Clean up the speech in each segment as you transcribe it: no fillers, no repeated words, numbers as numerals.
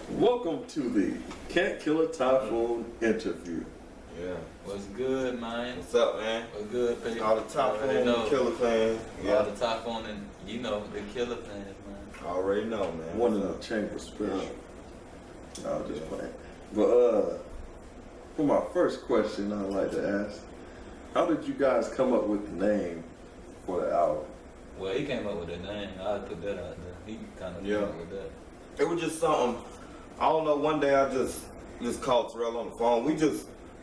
Welcome to the Killa Typhoon interview. Yeah. What's good, man? What's up, man? What's good, people? All the Typhoon Killa fans. Yeah. All the Typhoon and, you know, the Killa fans, man. I already know, man. One in the chamber special. I was just playing. But for my first question I'd like to ask, how did you guys come up with the name for the album? Well, he came up with a name. I'll put that out there. He kind of came up with that. It was just something, I don't know, one day I just called Terrell on the phone.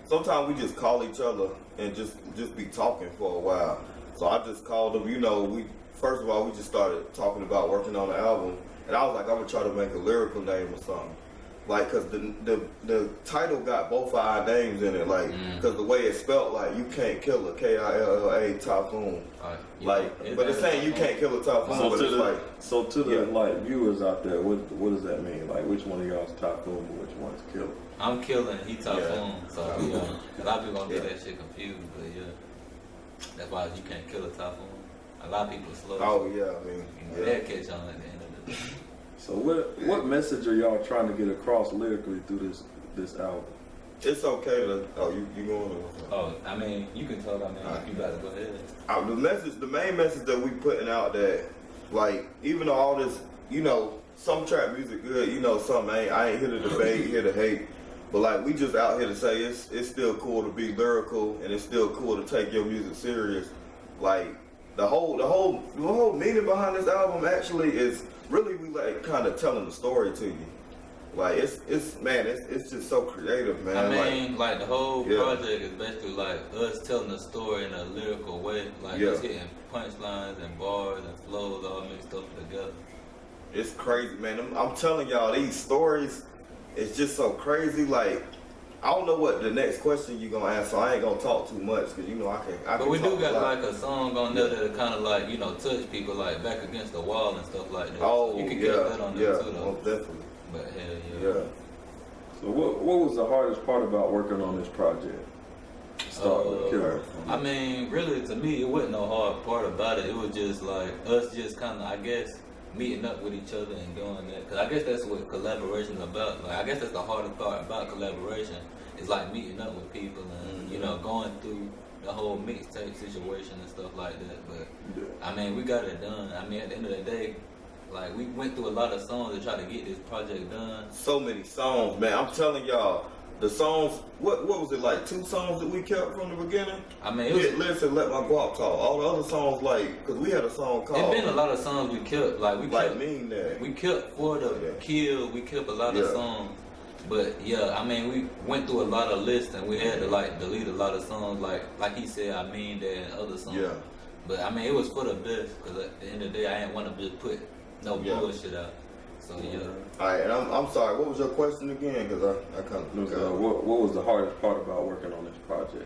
Sometimes we just call each other and just be talking for a while. So I just called him, you know, first of all, we just started talking about working on the album. And I was like, I'm gonna try to make a lyrical name or something. Like, cause the title got both of our names in it, like, cause the way it's spelled, like, you can't kill a Killa Typhoon. Like, but it's saying you can't kill a typhoon, but it's like. So to the like viewers out there, what does that mean? Like, which one of y'all's Typhoon and which one's Killa? I'm killing, he Typhoon, so yeah. A lot of people gonna get that shit confused, but yeah. That's why you can't kill a Typhoon. A lot of people slow. Oh yeah, I mean, they'll catch on at the end of the day. So what message are y'all trying to get across lyrically through this album? It's okay to. Oh, you going to? Oh, I mean, you can talk. I mean, you gotta go ahead. The main message that we putting out that, like, even though all this, you know, some trap music good, you know, some ain't. I ain't here to debate, here to hate, but like we just out here to say it's still cool to be lyrical and it's still cool to take your music serious. Like the whole meaning behind this album actually is really we like kind of telling the story to you. Like it's just so creative, man. I mean, like the whole project is basically like us telling the story in a lyrical way, like just hitting punchlines and bars and flows all mixed up together. It's crazy, man. I'm telling y'all, these stories, it's just so crazy. Like, I don't know what the next question you gonna ask, so I ain't gonna talk too much because you know I can. But we do got like a song on there that kind of like, you know, touch people like back against the wall and stuff like that. Oh, so you can get that on there too, though. Most definitely. But hell yeah. So what was the hardest part about working on this project? Start with Killa. I mean, really, to me, it wasn't no hard part about it. It was just like us just kind of, I guess, meeting up with each other and doing that. Because I guess that's what collaboration is about. Like, I guess that's the hardest part about collaboration. It's like meeting up with people and, you know, going through the whole mixtape situation and stuff like that. But, I mean, we got it done. I mean, at the end of the day, like, we went through a lot of songs to try to get this project done. So many songs, man. I'm telling y'all, the songs, what was it, like 2 songs that we kept from the beginning? I mean, it was... Listen, Let My Guap Talk. All the other songs, like, because we had a song called... It's been a lot of songs we kept, like, we kept... Mean That. We kept for the kill, we kept a lot of songs. But, yeah, I mean, we went through a lot of lists and we had to, like, delete a lot of songs, like he said, I Mean That and other songs. Yeah. But, I mean, it was for the best, because at the end of the day, I didn't want to just put no bullshit out. So Alright, and I'm sorry. What was your question again? Because I kind of what was the hardest part about working on this project?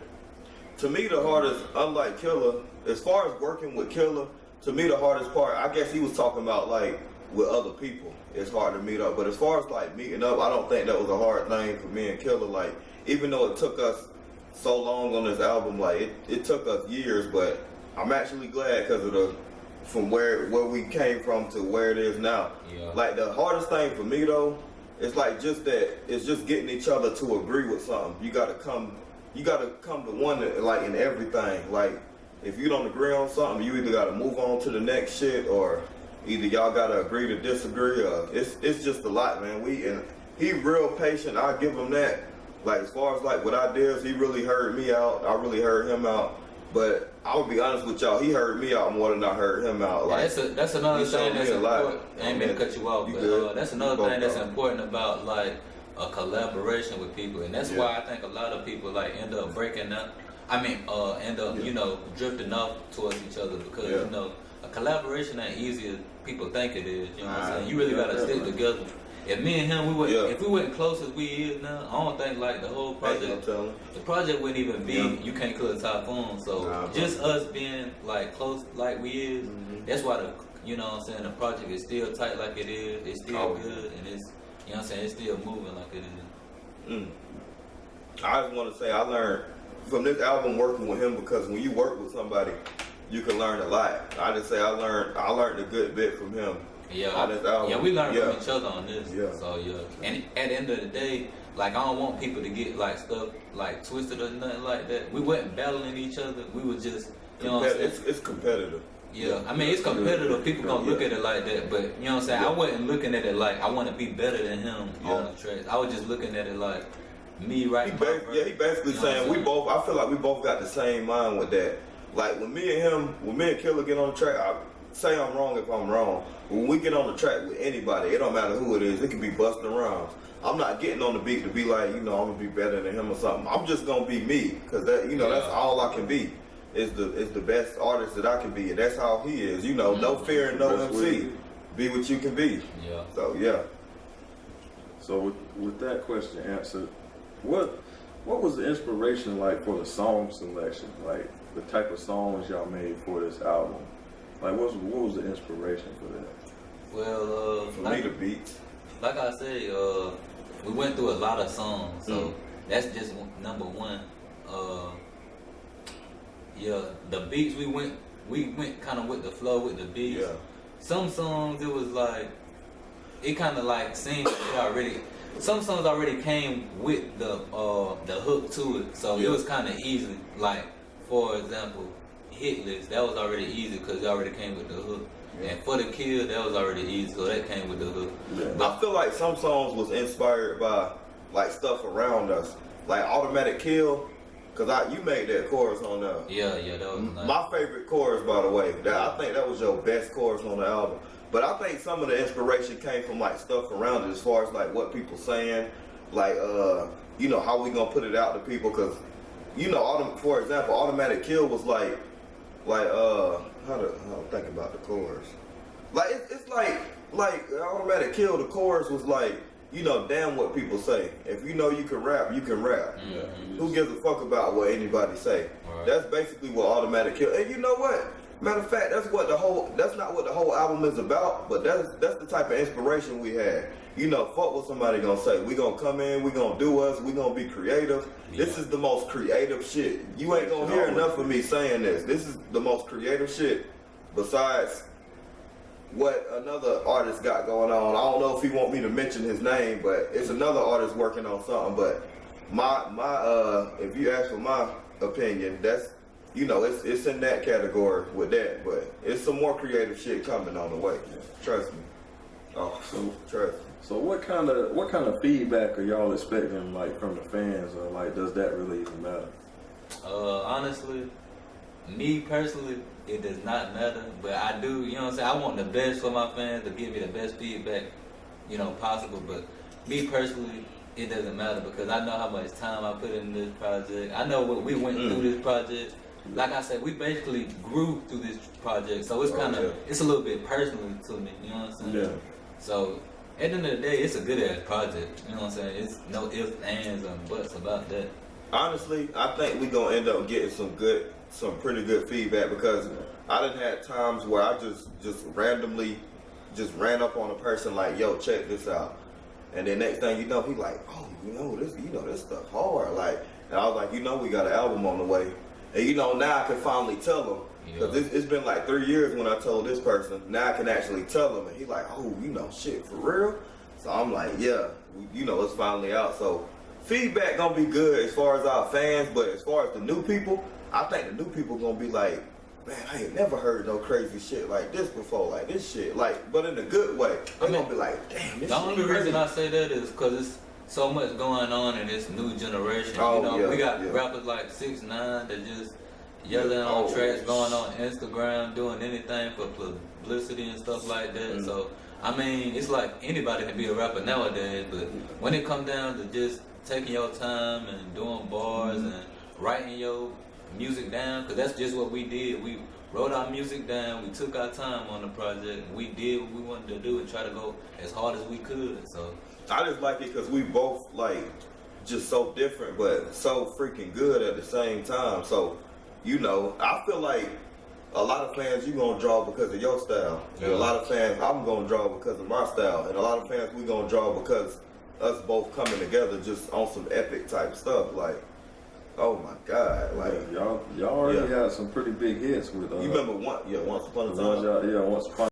To me, the hardest, unlike Killa, as far as working with Killa, to me the hardest part, I guess he was talking about like with other people. It's hard to meet up, but as far as like meeting up, I don't think that was a hard thing for me and Killa. Like even though it took us so long on this album, like it took us years, but I'm actually glad because of from where we came from to where it is now. Yeah. Like the hardest thing for me though, it's like just that it's just getting each other to agree with something. You gotta come to one that, like in everything. Like if you don't agree on something, you either gotta move on to the next shit or either y'all gotta agree to disagree or it's just a lot, man. He real patient, I give him that. Like as far as like with ideas, he really heard me out. I really heard him out. But I would be honest with y'all, he heard me out more than I heard him out. Like that's another thing that's important. I ain't mean to cut you off, but that's another thing that's important about like a collaboration with people, and that's why I think a lot of people like end up breaking up. I mean, end up you know drifting off towards each other because you know a collaboration ain't easy as people think it is. You know what I'm saying? You really gotta stick together. If me and him, if we weren't close as we is now, I don't think like the whole project, the project wouldn't even be You Can't Kill a Typhoon. So just us being like close like we is, that's why you know what I'm saying, the project is still tight like it is. It's still good and it's, you know what I'm saying, it's still moving like it is. I just want to say I learned from this album working with him because when you work with somebody, you can learn a lot. I just say I learned a good bit from him. on this album. Yeah, we learned from each other on this. Yeah. So and at the end of the day, like I don't want people to get like stuff like twisted or nothing like that. We wasn't battling each other. We were just, you know what I'm saying? It's competitive. Yeah, I mean it's competitive. People gonna look at it like that, but you know what I'm saying. I wasn't looking at it like I want to be better than him on the track. I was just looking at it like me writing. He basically saying we both. I feel like we both got the same mind with that. Like when me and Killa get on the track, I say I'm wrong if I'm wrong. When we get on the track with anybody, it don't matter who it is. It can be busting around. I'm not getting on the beat to be like, I'm gonna be better than him or something. I'm just gonna be me, cause that, that's all I can be. Is the best artist that I can be, and that's how he is. No fear and no MC. Be what you can be. Yeah. So yeah. So with that question answered, what was the inspiration like for the song selection? Like the type of songs y'all made for this album? Like what was the inspiration for that? Well, for me, the beats. Like I said, we went through a lot of songs, so that's just number one. The beats we went kind of with the flow with the beats. Yeah. Some songs it was like it kind of like seemed like it already. Some songs already came with the hook to it, so it was kind of easy. Like for example, Hit List, that was already easy because it already came with the hook. And For the Kill, that was already easy, so that came with the hook. Yeah. I feel like some songs was inspired by like stuff around us, like Automatic Kill. Cause you made that chorus on there. Yeah, that was nice. My favorite chorus, by the way. I think that was your best chorus on the album. But I think some of the inspiration came from like stuff around it, as far as like what people saying, like how we gonna put it out to people. Cause for example, Automatic Kill was like how to think about the chorus. Like it's like Automatic Kill. The chorus was like. Damn what people say. If you know you can rap, you can rap. Mm-hmm. Who gives a fuck about what anybody say? Right. That's basically what Automatic Kill. And you know what? Matter of fact, that's not what the whole album is about, but that's the type of inspiration we had. Fuck what somebody gonna say. We gonna come in, we gonna do us, we gonna be creative. Yeah. This is the most creative shit. You ain't gonna hear enough of me saying this. This is the most creative shit besides what another artist got going on. I don't know if he want me to mention his name, but it's another artist working on something. But my if you ask for my opinion, that's it's in that category with that. But it's some more creative shit coming on the way. Trust me. Trust me. So what kind of feedback are y'all expecting like from the fans, or like does that really even matter? Honestly, me personally, it does not matter, but I do, you know what I'm saying, I want the best for my fans, to give me the best feedback, possible, but me personally, it doesn't matter because I know how much time I put in this project. I know what we went through this project. Like I said, we basically grew through this project, so it's kind of, it's a little bit personal to me, you know what I'm saying? Yeah. So, at the end of the day, it's a good-ass project, you know what I'm saying? It's no ifs, ands, and buts about that. Honestly, I think we gonna end up getting some pretty good feedback because I done had times where I just randomly ran up on a person like, yo, check this out. And then next thing you know, he like, oh, this stuff hard. Like, and I was like, we got an album on the way. And now I can finally tell him. Because it's been like 3 years when I told this person. Now I can actually tell him. And he like, oh, shit, for real? So I'm like, yeah, it's finally out. So feedback gonna be good as far as our fans, but as far as the new people, I think the new people gonna be like, man, I ain't never heard no crazy shit like this before, like this shit, like, but in a good way. They gonna be like, damn, this shit. The only reason I say that is because it's so much going on in this new generation. We got rappers like 6ix9ine that just yelling on tracks, going on Instagram, doing anything for publicity and stuff like that. So I mean, it's like anybody can be a rapper nowadays, but when it comes down to just taking your time and doing bars and writing your music down, because that's just what we did. We wrote our music down, we took our time on the project, we did what we wanted to do and try to go as hard as we could. So I just like it because we both like just so different but so freaking good at the same time. So I feel like a lot of fans you gonna draw because of your style, and a lot of fans I'm gonna draw because of my style, and a lot of fans we gonna draw because us both coming together just on some epic type stuff. Like, oh my God, like y'all already had some pretty big hits with. You remember Once Upon a Time? Once Upon